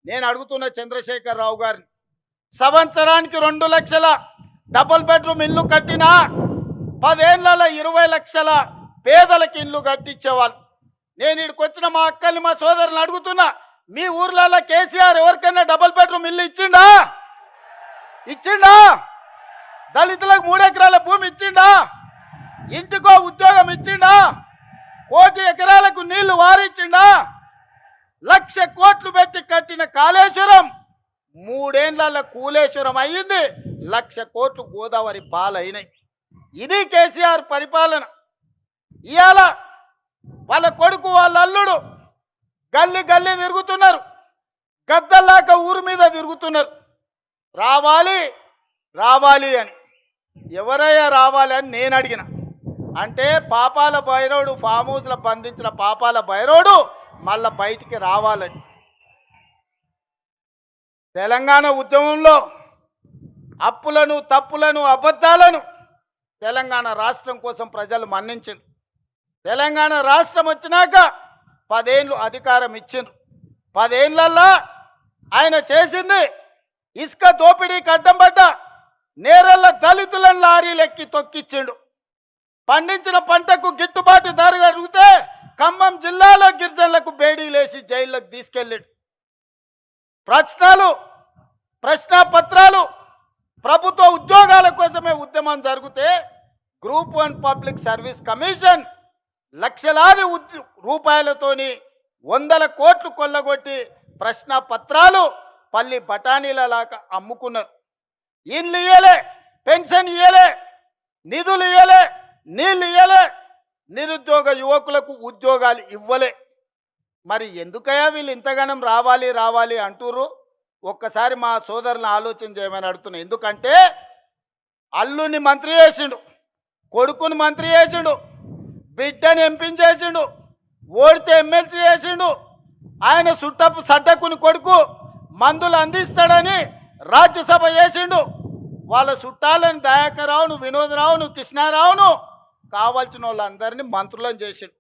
నేను అడుగుతున్న చంద్రశేఖర్ రావు గారిని, సంవత్సరానికి 2 లక్షల డబుల్ బెడ్రూమ్ ఇల్లు కట్టినా 10 ఏళ్లలో 20 లక్షల పేదలకు ఇల్లు కట్టించేవాళ్ళు. నేను ఇక్కడికి వచ్చిన మా అక్కల్ని మా సోదరుని అడుగుతున్నా, మీ ఊర్లలో కేసీఆర్ ఎవరికైనా డబుల్ బెడ్రూమ్ ఇల్లు ఇచ్చిండా? దళితులకు 3 ఎకరాల భూమి ఇచ్చిండా? ఇంటికో ఉద్యోగం ఇచ్చిండా? 1 కోటి ఎకరాలకు నీళ్లు వారిచ్చిండా? 1,00,000 కోట్లు పెట్టి కట్టిన కాళేశ్వరం 3 ఏళ్లలో కూలేశ్వరం అయ్యింది. 1,00,000 కోట్లు గోదావరి పాలైనాయి. ఇది కేసీఆర్ పరిపాలన. ఇవాళ వాళ్ళ కొడుకు వాళ్ళ అల్లుడు గల్లీ గల్లీ తిరుగుతున్నారు, గద్దల్లాక ఊరు మీద తిరుగుతున్నారు, రావాలి రావాలి అని. ఎవరయ్యా రావాలి అని నేను అడిగిన. అంటే పాపాల భైరవుడు, ఫామ్ హౌస్లో బంధించిన పాపాల భైరవుడు మళ్ళా బయటికి రావాలని. తెలంగాణ ఉద్యమంలో అప్పులను, తప్పులను, అబద్ధాలను తెలంగాణ రాష్ట్రం కోసం ప్రజలు మన్నించారు. తెలంగాణ రాష్ట్రం వచ్చినాక 10 ఏళ్ళు అధికారం ఇచ్చిండ్రు. 10 ఏళ్ళల్లో ఆయన చేసింది, ఇసుక దోపిడీకి అడ్డం పడ్డ నేరళ్ళ దళితులను లారీలెక్కి తొక్కిచ్చిండు. పండించిన పంటకు గిట్టుబాటు ధర అడిగితే ఖమ్మం జిల్లాలో గిరిజనులకు బేడీలేసి జైల్లోకి తీసుకెళ్ళాడు. ప్రశ్నాపత్రాలు ప్రభుత్వ ఉద్యోగాల కోసమే ఉద్యమం జరిగితే గ్రూప్ 1 పబ్లిక్ సర్వీస్ కమిషన్ లక్షలాది రూపాయలతోని 100 కోట్లు కొల్లగొట్టి ప్రశ్నాపత్రాలు పల్లి బఠానీలలాగా అమ్ముకున్నారు. ఇల్లు ఇయ్యలే, పెన్షన్ ఇయ్యలే, నిధులు ఇయ్యలే, నీళ్ళు ఇయ్యలే, నిరుద్యోగ యువకులకు ఉద్యోగాలు ఇవ్వలే. మరి ఎందుకయ్యా వీళ్ళు ఇంతగానం రావాలి రావాలి అంటుర్రు? ఒక్కసారి మా సోదరులను ఆలోచన చేయమని అడుగుతున్నా. ఎందుకంటే అల్లుని మంత్రి చేసిండు, కొడుకుని మంత్రి చేసిండు, బిడ్డని ఎంపీని చేసిండు, ఓడితే ఎమ్మెల్సీ చేసిండు. ఆయన సడ్డకుని కొడుకు మందులు అందిస్తాడని రాజ్యసభ చేసిండు. వాళ్ళ చుట్టాలని దయాకర్రావును, వినోదరావును, కృష్ణారావును కావాల్సిన వాళ్ళందరినీ మంత్రులను చేసిండు.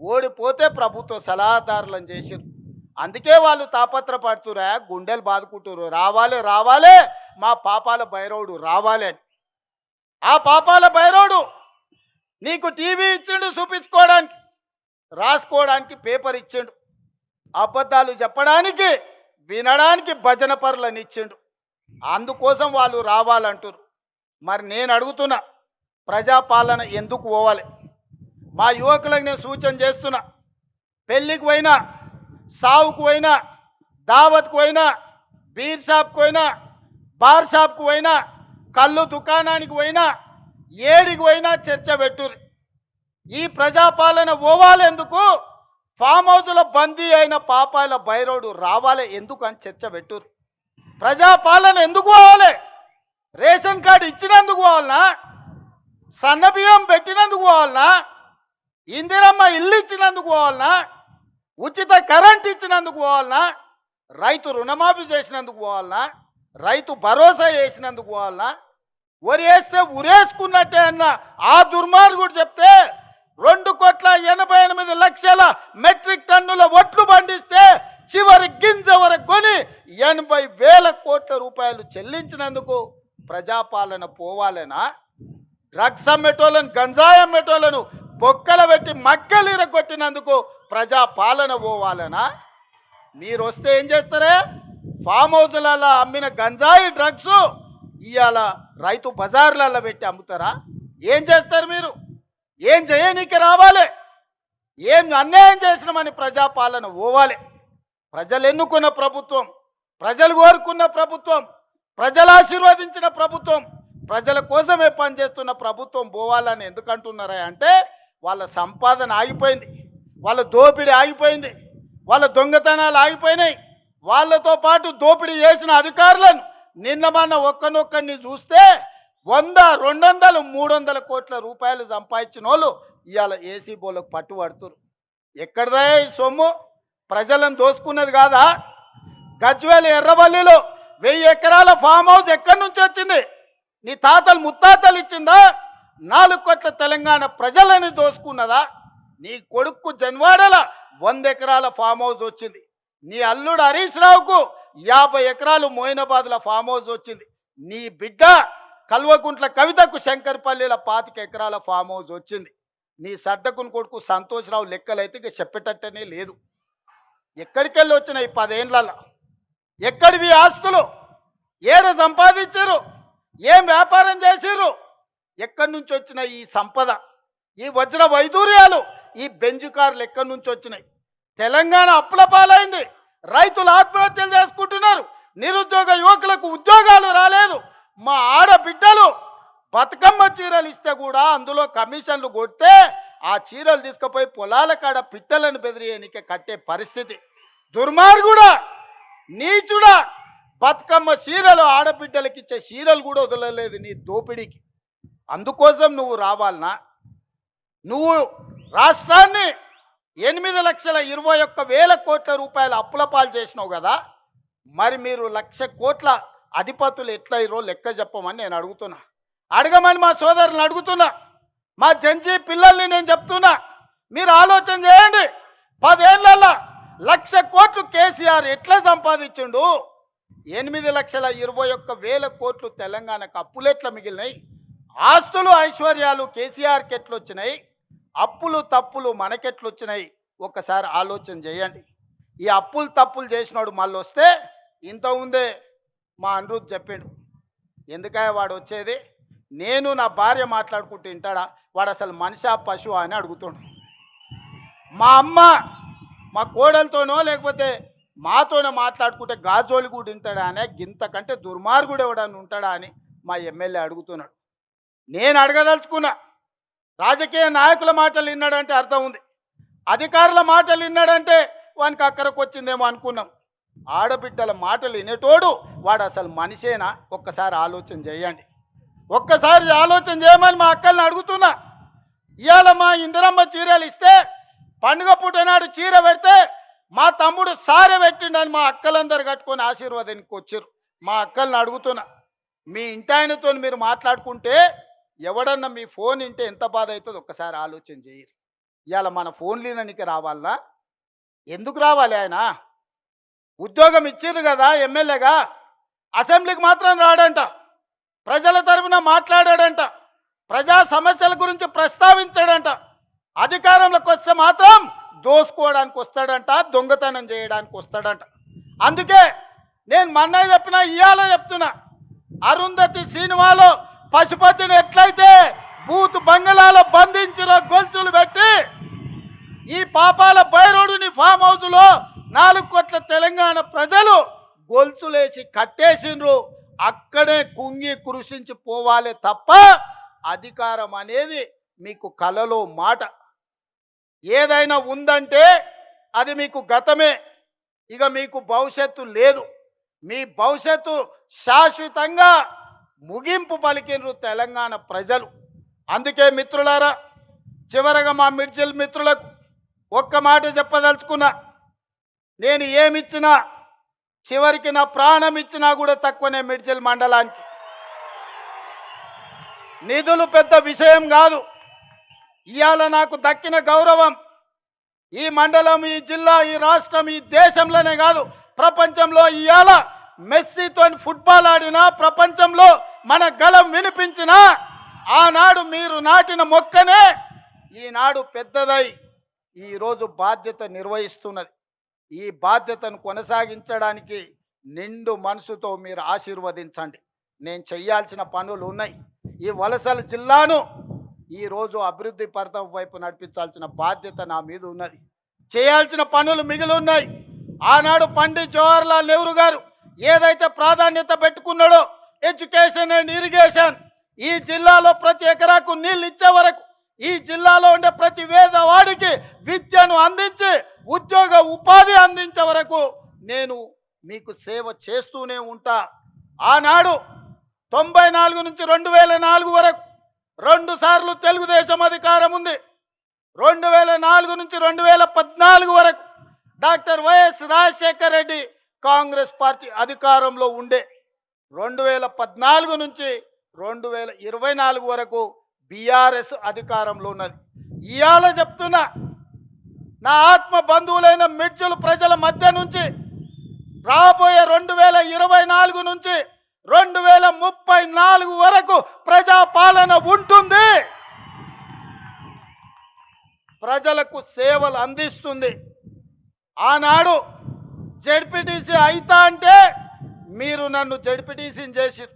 ఓడిపోతే ప్రభుత్వ సలహాదారులను చేసిండు. అందుకే వాళ్ళు తాపత్రపడుతురా, గుండెలు బాదుకుంటురు, రావాలి రావాలి మా పాపాల భైరవుడు రావాలి అని. ఆ పాపాల భైరవుడు నీకు టీవీ ఇచ్చిండు చూపించుకోవడానికి, రాసుకోవడానికి పేపర్ ఇచ్చిండు, అబద్ధాలు చెప్పడానికి వినడానికి భజన పరులను ఇచ్చిండు. అందుకోసం వాళ్ళు రావాలంటారు. మరి నేను అడుగుతున్నా, ప్రజాపాలన ఎందుకు పోవాలి? మా యువకులకు నేను సూచన చేస్తున్నా, పెళ్ళికి పోయినా, సావుకు పోయినా, దావత్కు పోయినా, బీర్ షాప్కి పోయినా, బార్ షాప్కి పోయినా, కళ్ళు దుకాణానికి పోయినా, ఏడికి పోయినా చర్చ పెట్టుర్రు. ఈ ప్రజాపాలన పోవాలి ఎందుకు? ఫామ్ హౌస్లో బందీ అయిన పాపాల భైరవుడు రావాలి ఎందుకు అని చర్చ పెట్టుర్రు. ప్రజాపాలన ఎందుకు పోవాలి? రేషన్ కార్డు ఇచ్చినందుకు పోవాలనా? సన్నబియ్యం పెట్టినందుకు పోవాలనా? ఇందిరమ్మ ఇల్లు ఇచ్చినందుకు పోవాలనా? ఉచిత కరెంట్ ఇచ్చినందుకు పోవాలనా? రైతు రుణమాఫీ చేసినందుకు పోవాలనా? రైతు భరోసా చేసినందుకు పోవాలనా? వరి వేస్తే ఉరేసుకున్నట్టే అన్న ఆ దుర్మార్గుడు చెప్తే 2,88,00,000 మెట్రిక్ టన్నుల ఒట్లు పండిస్తే చివరి గింజ వరకు కొని 80,000 కోట్ల రూపాయలు చెల్లించినందుకు ప్రజాపాలన పోవాలనా? డ్రగ్స్ అమ్మేటోళ్ళను, గంజాయి అమ్మేటోళ్ళను బొక్కల పెట్టి మక్కలు ఇరగొట్టినందుకు ప్రజాపాలన పోవాలనా? మీరు వస్తే ఏం చేస్తారే? ఫామ్ హౌస్లలో అమ్మిన గంజాయి డ్రగ్స్ ఇవాళ రైతు బజార్లలో పెట్టి అమ్ముతారా? ఏం చేస్తారు మీరు? ఏం చేయనీకి రావాలి? ఏం అన్యాయం చేసినామని ప్రజాపాలన పోవాలి. ప్రజలు ఎన్నుకున్న ప్రభుత్వం, ప్రజలు కోరుకున్న ప్రభుత్వం, ప్రజలు ఆశీర్వదించిన ప్రభుత్వం, ప్రజల కోసమే పనిచేస్తున్న ప్రభుత్వం పోవాలని ఎందుకంటున్నారా అంటే వాళ్ళ సంపాదన ఆగిపోయింది, వాళ్ళ దోపిడీ ఆగిపోయింది, వాళ్ళ దొంగతనాలు ఆగిపోయినాయి. వాళ్ళతో పాటు దోపిడీ చేసిన అధికారులను నిన్న మొన్న ఒక్కనొక్కరిని చూస్తే 100, 200, 300 కోట్ల రూపాయలు సంపాదించిన వాళ్ళు ఇవాళ ఏసీ బోలకు పట్టుబడుతున్నారు. ఎక్కడదా ఈ సొమ్ము? ప్రజలను దోసుకున్నది కాదా? గజ్వేల్ ఎర్రవల్లిలో 1000 ఎకరాల ఫామ్ హౌస్ ఎక్కడి నుంచి వచ్చింది? నీ తాతలు ముత్తాతలు ఇచ్చిందా? 4 కోట్ల తెలంగాణ ప్రజలని దోసుకున్నదా? నీ కొడుకు జన్వాడల 100 ఎకరాల ఫామ్ హౌస్ వచ్చింది. నీ అల్లుడు హరీష్ రావుకు 50 ఎకరాలు మోయినాబాద్ల ఫామ్ హౌస్ వచ్చింది. నీ బిడ్డ కల్వకుంట్ల కవితకు శంకర్పల్లిలో 25 ఎకరాల ఫామ్ హౌస్ వచ్చింది. నీ సడ్డకుని కొడుకు సంతోష్రావు లెక్కలైతే ఇక చెప్పేటట్టనే లేదు. ఎక్కడికెళ్ళి వచ్చినాయి 10 ఏండ్లలో? ఎక్కడివి ఆస్తులు? ఏడ సంపాదించారు? ఏం వ్యాపారం చేసిర్రు? ఎక్కడి నుంచి వచ్చిన ఈ సంపద, ఈ వజ్ర వైదూర్యాలు, ఈ బెంజు కార్లు ఎక్కడి నుంచి వచ్చినాయి? తెలంగాణ అప్పుల పాలైంది. రైతులు ఆత్మహత్యలు చేసుకుంటున్నారు. నిరుద్యోగ యువకులకు ఉద్యోగాలు రాలేదు. మా ఆడబిడ్డలు బతుకమ్మ చీరలు ఇస్తే కూడా అందులో కమిషన్లు కొడితే ఆ చీరలు తీసుకుపోయి పొలాల కాడ పిట్టలను బెదిరియనికే కట్టే పరిస్థితి. దుర్మార్గుడా, నీచుడా, బతుకమ్మ చీరలు ఆడబిడ్డలకి ఇచ్చే చీరలు కూడా వదలలేదు నీ దోపిడీకి. అందుకోసం నువ్వు రావాలనా? నువ్వు రాష్ట్రాన్ని 8,21,000 కోట్ల రూపాయల అప్పుల పాలు చేసినావు కదా. మరి మీరు 1,00,000 కోట్ల అధిపతులు ఎట్లయిరో లెక్క చెప్పమని నేను అడుగుతున్నా. అడగమని మా సోదరులను అడుగుతున్నా. మా జంజీ పిల్లల్ని నేను చెప్తున్నా. మీరు ఆలోచన చేయండి. 10 ఏళ్లలో 1,00,000 కోట్లు కేసీఆర్ ఎట్లా సంపాదించిండు? 8,21,000 కోట్లు తెలంగాణకు అప్పులు ఎట్లా మిగిలినాయి? ఆస్తులు ఐశ్వర్యాలు కేసీఆర్కి ఎట్లొచ్చినాయి? అప్పులు తప్పులు మనకెట్లొచ్చినాయి? ఒక్కసారి ఆలోచన చేయండి. ఈ అప్పులు తప్పులు చేసినాడు మళ్ళీ వస్తే ఇంతకుముందే మా అనిరుద్ధ్ చెప్పాడు. ఎందుకయ్యా వాడు వచ్చేది? నేను నా భార్య మాట్లాడుకుంటూ వింటాడా? వాడు అసలు మనిషా పశువు అని అడుగుతాడు. మా అమ్మ మా కోడలతోనో లేకపోతే మాతోనే మాట్లాడుకుంటే గాజోలి కూడా వింటాడా అనే గింతకంటే దుర్మార్గుడు ఎవడని ఉంటాడా అని మా ఎమ్మెల్యే అడుగుతున్నాడు. నేను అడగదలుచుకున్నా. రాజకీయ నాయకుల మాటలు విన్నాడంటే అర్థం ఉంది. అధికారుల మాటలు విన్నాడంటే వానికి అక్కడికి వచ్చిందేమో అనుకున్నాం. ఆడబిడ్డల మాటలు వినేటోడు వాడు అసలు మనిషేనా? ఒక్కసారి ఆలోచన చేయండి. ఒక్కసారి ఆలోచన చేయమని మా అక్కల్ని అడుగుతున్నా. ఇవాళ మా ఇందిరమ్మ చీరలు ఇస్తే పండుగ పూట నాడు చీర పెడితే మా తమ్ముడు సారె పెట్టిండని మా అక్కలందరూ కట్టుకొని ఆశీర్వాదానికి వచ్చారు. మా అక్కల్ని అడుగుతున్నా. మీ ఇంటాయనతో మీరు మాట్లాడుకుంటే ఎవడన్నా మీ ఫోన్ వింటే ఎంత బాధ అవుతుందో ఒక్కసారి ఆలోచన చేయరు. ఇవాళ మన ఫోన్లీననికి రావాలనా? ఎందుకు రావాలి? ఆయన ఉద్యోగం ఇచ్చిర్రు కదా ఎమ్మెల్యేగా. అసెంబ్లీకి మాత్రం రాడంట. ప్రజల తరఫున మాట్లాడాడంట. ప్రజా సమస్యల గురించి ప్రస్తావించాడంట. అధికారంలోకి వస్తే మాత్రం దోసుకోవడానికి వస్తాడంట, దొంగతనం చేయడానికి వస్తాడంట. అందుకే నేను మొన్న చెప్పినా ఇవాళ చెప్తున్నా. అరుంధతి సినిమాలో పశుపతిని ఎట్లయితే బూత్ బంగళాలో బంధించిన గొలుసులు పెట్టి ఈ పాపాల బైరోడుని ఫామ్ హౌస్లో 4 కోట్ల తెలంగాణ ప్రజలు గొలుసులేసి కట్టేసిండ్రు. అక్కడే కుంగి కృషించి పోవాలే తప్ప అధికారం అనేది మీకు కలలో మాట. ఏదైనా ఉందంటే అది మీకు గతమే. ఇక మీకు భవిష్యత్తు లేదు. మీ భవిష్యత్తు శాశ్వతంగా ముగింపు పలికినరు తెలంగాణ ప్రజలు. అందుకే మిత్రులారా, చివరగా మా మిడ్జిల్ మిత్రులకు ఒక్క మాట చెప్పదలుచుకున్నా. నేను ఏమిచ్చినా చివరికి నా ప్రాణం ఇచ్చినా కూడా తక్కువనే మిడ్జిల్ మండలానికి. నిధులు పెద్ద విషయం కాదు. ఇవాళ నాకు దక్కిన గౌరవం ఈ మండలం, ఈ జిల్లా, ఈ రాష్ట్రం, ఈ దేశంలోనే కాదు ప్రపంచంలో. ఇవాళ మెస్సీతో ఫుట్బాల్ ఆడినా, ప్రపంచంలో మన గలం వినిపించినా ఆనాడు మీరు నాటిన మొక్కనే ఈనాడు పెద్దదై ఈరోజు బాధ్యత నిర్వహిస్తున్నది. ఈ బాధ్యతను కొనసాగించడానికి నిండు మనసుతో మీరు ఆశీర్వదించండి. నేను చేయాల్సిన పనులు ఉన్నాయి. ఈ వలసల జిల్లాను ఈరోజు అభివృద్ధి పథం వైపు నడిపించాల్సిన బాధ్యత నా మీద ఉన్నది. చేయాల్సిన పనులు మిగిలి ఉన్నాయి. ఆనాడు పండిత్ జవహర్లాల్ నెహ్రూ గారు ఏదైతే ప్రాధాన్యత పెట్టుకున్నాడో ఎడ్యుకేషన్ అండ్ ఇరిగేషన్, ఈ జిల్లాలో ప్రతి ఎకరాకు నీళ్ళు ఇచ్చే వరకు, ఈ జిల్లాలో ఉండే ప్రతి పేదవాడికి విద్యను అందించి ఉద్యోగ ఉపాధి అందించే వరకు నేను మీకు సేవ చేస్తూనే ఉంటా. ఆనాడు 94 నుంచి 2004 వరకు 2 సార్లు తెలుగుదేశం అధికారం ఉంది. 2004 నుంచి 2014 వరకు doctor YS Rajasekhar Reddy Congress party అధికారంలో ఉండే. 2014 నుంచి 2024 వరకు బీఆర్ఎస్ అధికారంలో ఉన్నది. ఇవాళ చెప్తున్నా, నా ఆత్మ బంధువులైన మిడ్జిల్ ప్రజల మధ్య నుంచి రాబోయే 2024 నుంచి 2034 వరకు ప్రజాపాలన ఉంటుంది. ప్రజలకు సేవలు అందిస్తుంది. ఆనాడు జడ్పీటీసీ అయితా అంటే మీరు నన్ను జడ్పీటీసీని చేసిరు.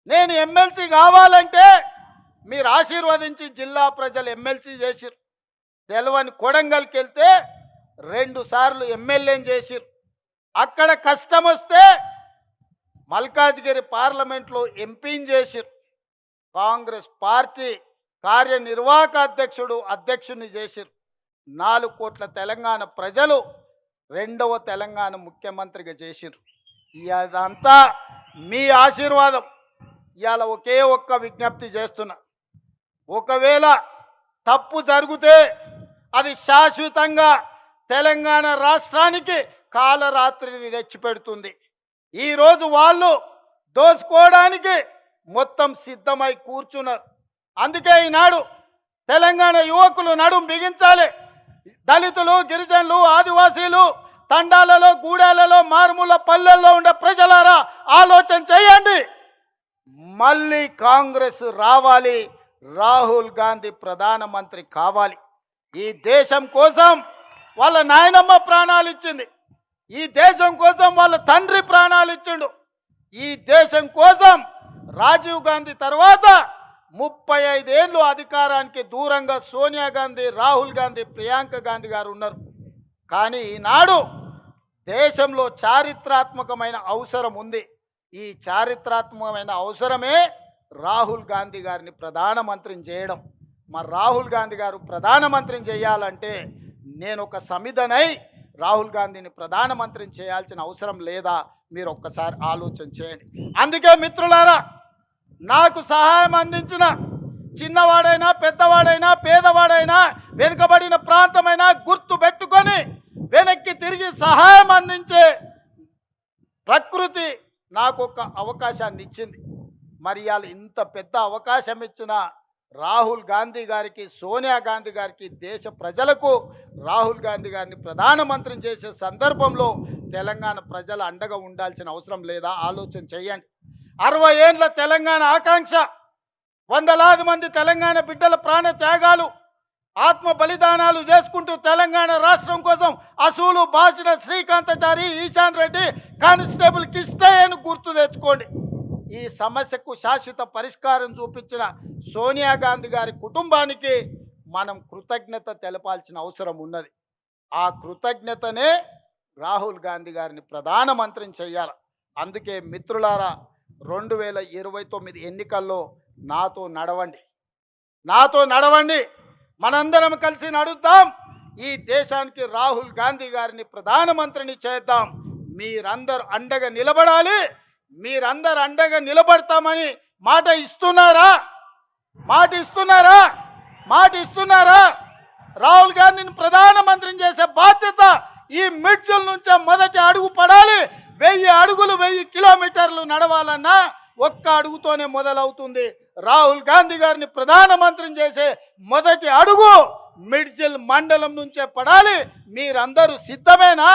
నేను ఎమ్మెల్సీ కావాలంటే మీరు ఆశీర్వదించి జిల్లా ప్రజలు ఎమ్మెల్సీ చేసిరు. తెలవని కొడంగల్కి వెళ్తే 2 సార్లు ఎమ్మెల్యేని చేసిరు. అక్కడ కష్టం వస్తే మల్కాజ్గిరి పార్లమెంట్లో ఎంపీని చేసిరు. కాంగ్రెస్ పార్టీ కార్యనిర్వాహక అధ్యక్షుడిని చేసిరు. 4 కోట్ల తెలంగాణ ప్రజలు 2వ తెలంగాణ ముఖ్యమంత్రిగా చేసిరు. ఇదంతా మీ ఆశీర్వాదం. ఇవాళ ఒకే ఒక్క విజ్ఞప్తి చేస్తున్నా, ఒకవేళ తప్పు జరిగితే అది శాశ్వతంగా తెలంగాణ రాష్ట్రానికి కాలరాత్రిని తెచ్చిపెడుతుంది. ఈరోజు వాళ్ళు దోసుకోవడానికి మొత్తం సిద్ధమై కూర్చున్నారు. అందుకే ఈనాడు తెలంగాణ యువకులు నడుం బిగించాలి. దళితులు, గిరిజనులు, ఆదివాసీలు, తండాలలో, గూడాలలో, మారుమూల పల్లెల్లో ఉండే ప్రజలారా ఆలోచన చేయండి. మళ్ళీ కాంగ్రెస్ రావాలి, రాహుల్ గాంధీ ప్రధానమంత్రి కావాలి. ఈ దేశం కోసం వాళ్ళ నాయనమ్మ ప్రాణాలు ఇచ్చింది. ఈ దేశం కోసం వాళ్ళ తండ్రి ప్రాణాలు ఇచ్చిండు. ఈ దేశం కోసం రాజీవ్ గాంధీ తర్వాత 35 ఏళ్ళు అధికారానికి దూరంగా సోనియా గాంధీ, రాహుల్ గాంధీ, ప్రియాంక గాంధీ గారు ఉన్నారు. కానీ ఈనాడు దేశంలో చారిత్రాత్మకమైన అవసరం ఉంది. ఈ చారిత్రాత్మకమైన అవసరమే రాహుల్ గాంధీ గారిని ప్రధానమంత్రిని చేయడం. మరి రాహుల్ గాంధీ గారు ప్రధానమంత్రిని చేయాలంటే నేను ఒక సమిధనై రాహుల్ గాంధీని ప్రధానమంత్రిని చేయాల్సిన అవసరం లేదా? మీరు ఒక్కసారి ఆలోచన చేయండి. అందుకే మిత్రులారా, నాకు సహాయం అందించిన చిన్నవాడైనా, పెద్దవాడైనా, పేదవాడైనా, వెనుకబడిన ప్రాంతమైనా గుర్తు పెట్టుకొని వెనక్కి తిరిగి సహాయం అందించే ప్రకృతి నాకు ఒక అవకాశాన్ని ఇచ్చింది. మరి ఇవాళ ఇంత పెద్ద అవకాశం ఇచ్చిన రాహుల్ గాంధీ గారికి, సోనియా గాంధీ గారికి, దేశ ప్రజలకు రాహుల్ గాంధీ గారిని ప్రధానమంత్రిని చేసే సందర్భంలో తెలంగాణ ప్రజల అండగా ఉండాల్సిన అవసరం లేదా? ఆలోచన చేయండి. 60 ఏండ్ల తెలంగాణ ఆకాంక్ష, వందలాది మంది తెలంగాణ బిడ్డల ప్రాణ త్యాగాలు, ఆత్మ బలిదానాలు చేసుకుంటూ తెలంగాణ రాష్ట్రం కోసం అసూలు బాసిన శ్రీకాంతాచారి, ఈశాన్ రెడ్డి, కానిస్టేబుల్ కిష్టయ్యను గుర్తు తెచ్చుకోండి. ఈ సమస్యకు శాశ్వత పరిష్కారం చూపించిన సోనియా గాంధీ గారి కుటుంబానికి మనం కృతజ్ఞత తెలపాల్సిన అవసరం ఉన్నది. ఆ కృతజ్ఞతనే రాహుల్ గాంధీ గారిని ప్రధానమంత్రిని చేయాలి. అందుకే మిత్రులారా, 2029 ఎన్నికల్లో నాతో నడవండి. మనందరం కలిసి నడుద్దాం. ఈ దేశానికి రాహుల్ గాంధీ గారిని ప్రధానమంత్రిని చేద్దాం. మీరందరూ అండగా నిలబడాలి. మీరందరూ అండగా నిలబడతామని మాట ఇస్తున్నారా? రాహుల్ గాంధీని ప్రధానమంత్రిని చేసే బాధ్యత ఈ మిడ్జిల్ నుంచే మొదటి అడుగు పడాలి. 1000 అడుగులు 1000 కిలోమీటర్లు నడవాలన్నా ఒక్క అడుగుతోనే మొదలవుతుంది. రాహుల్ గాంధీ గారిని ప్రధానమంత్రిని చేసే మొదటి అడుగు మిడ్జిల్ మండలం నుంచే పడాలి. మీరందరూ సిద్ధమేనా?